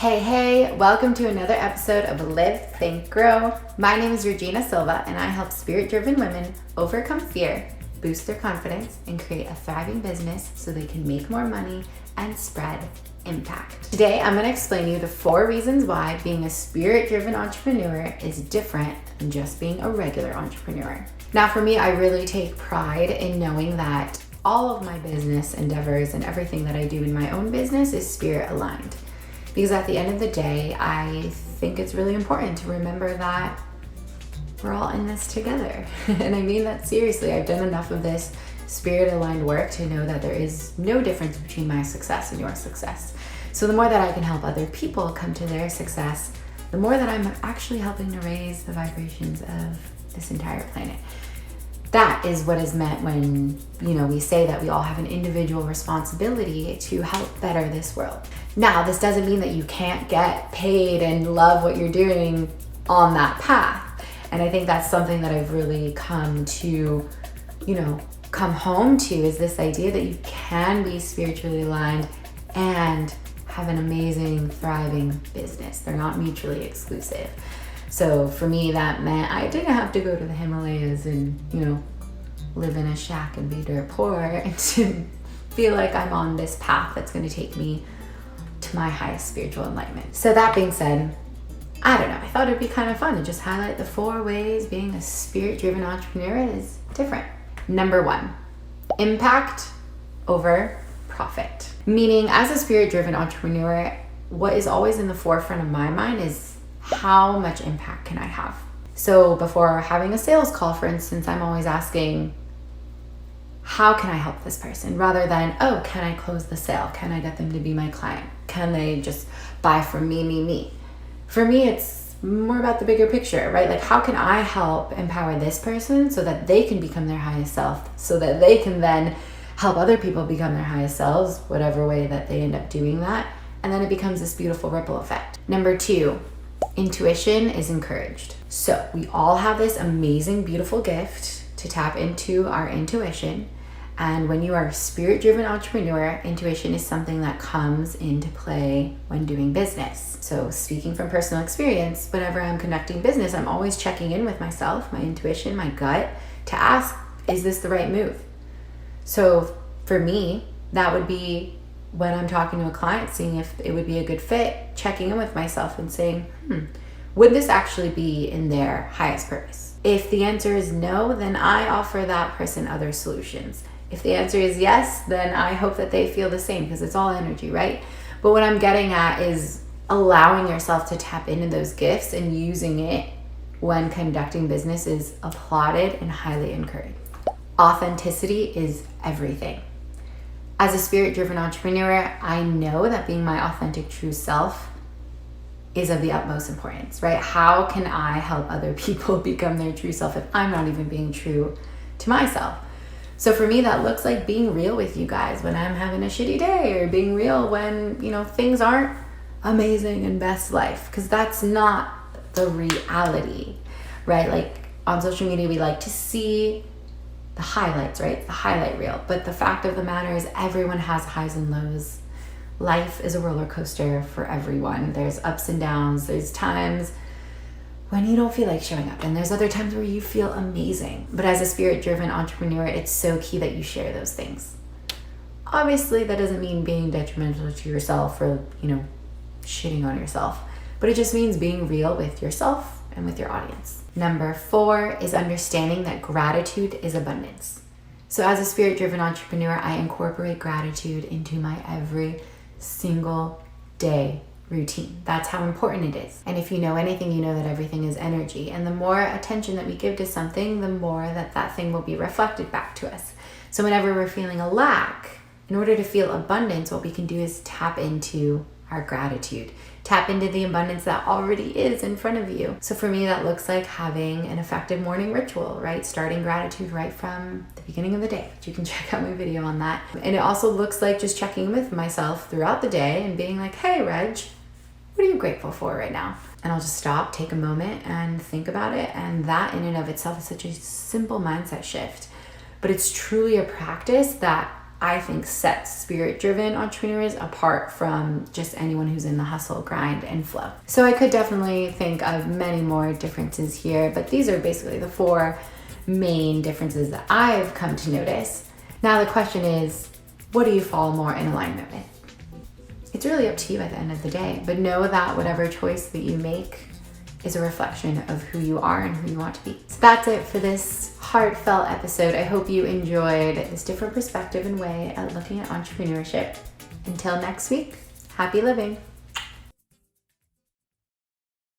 Hey, welcome to another episode of Live, Think, Grow. My name is 𝗀𝗫𝗂𝗋 and I help spirit-driven women overcome fear, boost their confidence, and create a thriving business so they can make more money and spread impact. Today, I'm going to explain to you the 4 reasons why being a spirit-driven entrepreneur is different than just being a regular entrepreneur. Now, for me, I really take pride in knowing that all of my business endeavors and everything that I do in my own business is spirit aligned. Because at the end of the day, I think it's really important to remember that we're all in this together. And I mean that seriously. I've done enough of this spirit-aligned work to know that there is no difference between my success and your success. So the more that I can help other people come to their success, the more that I'm actually helping to raise the vibrations of this entire planet. That is what is meant when, we say that we all have an individual responsibility to help better this world. Now, this doesn't mean that you can't get paid and love what you're doing on that path. And I think that's something that I've really come to, come home to, is this idea that you can be spiritually aligned and have an amazing, thriving business. They're not mutually exclusive. So for me, that meant I didn't have to go to the Himalayas and, live in a shack and be dirt poor and to feel like I'm on this path that's going to take me to my highest spiritual enlightenment. So that being said, I don't know, I thought it'd be kind of fun to just highlight the 4 ways being a spirit-driven entrepreneur is different. Number 1, impact over profit. Meaning, as a spirit-driven entrepreneur, what is always in the forefront of my mind is how much impact can I have? So before having a sales call, for instance, I'm always asking, how can I help this person? Rather than, can I close the sale? Can I get them to be my client? Can they just buy from me? For me, it's more about the bigger picture, right? Like, how can I help empower this person so that they can become their highest self, so that they can then help other people become their highest selves, whatever way that they end up doing that. And then it becomes this beautiful ripple effect. Number 2, intuition is encouraged. So we all have this amazing, beautiful gift to tap into our intuition. And when you are a spirit-driven entrepreneur, intuition is something that comes into play when doing business. So speaking from personal experience, whenever I'm conducting business, I'm always checking in with myself, my intuition, my gut, to ask, is this the right move? So for me, that would be when I'm talking to a client, seeing if it would be a good fit, checking in with myself and saying, would this actually be in their highest purpose? If the answer is no, then I offer that person other solutions. If the answer is yes, then I hope that they feel the same, because it's all energy, right? But what I'm getting at is allowing yourself to tap into those gifts and using it when conducting business is applauded and highly encouraged. Authenticity is everything. As a spirit-driven entrepreneur, I know that being my authentic true self is of the utmost importance, right? How can I help other people become their true self if I'm not even being true to myself? So for me, that looks like being real with you guys when I'm having a shitty day, or being real when, things aren't amazing and best life, because that's not the reality, right? Like on social media, we like to see the highlights, right? The highlight reel. But the fact of the matter is everyone has highs and lows. Life is a roller coaster for everyone. There's ups and downs. There's times when you don't feel like showing up, and there's other times where you feel amazing. But as a spirit-driven entrepreneur, it's so key that you share those things. Obviously, that doesn't mean being detrimental to yourself or, shitting on yourself, but it just means being real with yourself and with your audience. Number 4 is understanding that gratitude is abundance. So as a spirit-driven entrepreneur, I incorporate gratitude into my every single day routine. That's how important it is. And if you know anything, you know that everything is energy. And the more attention that we give to something, the more that thing will be reflected back to us. So whenever we're feeling a lack, in order to feel abundance, what we can do is tap into our gratitude. Tap into the abundance that already is in front of you. So for me, that looks like having an effective morning ritual, right? Starting gratitude right from the beginning of the day. You can check out my video on that. And it also looks like just checking in with myself throughout the day and being like, hey, Reg, what are you grateful for right now? And I'll just stop, take a moment and think about it. And that in and of itself is such a simple mindset shift. But it's truly a practice that I think sets spirit-driven entrepreneurs apart from just anyone who's in the hustle, grind, and flow. So I could definitely think of many more differences here, but these are basically the 4 main differences that I've come to notice. Now the question is, what do you fall more in alignment with? It's really up to you at the end of the day, but know that whatever choice that you make is a reflection of who you are and who you want to be. So that's it for this heartfelt episode. I hope you enjoyed this different perspective and way at looking at entrepreneurship. Until next week, happy living.